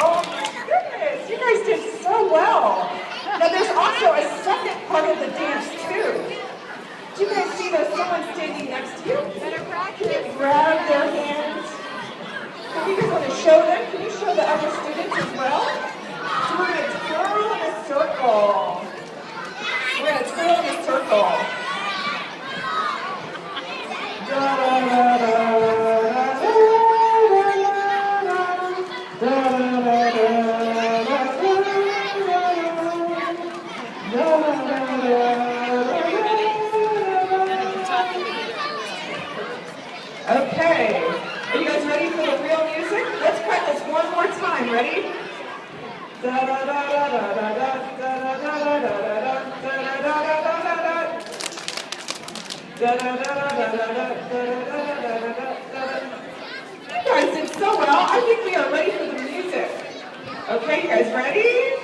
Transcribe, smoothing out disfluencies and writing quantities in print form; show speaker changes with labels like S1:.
S1: Oh my goodness, you guys did so well. Now there's also a second part of the dance too. Do you guys see there's someone standing next to you? Can you grab their hands? If you guys want to show them, can you show the other students as well? So we're going to twirl in a circle. We're going to twirl in a circle. Okay, are you guys ready for the real music? Let's practice one more time. Ready? You guys did so well. I think we are ready for the music. Okay, you guys ready?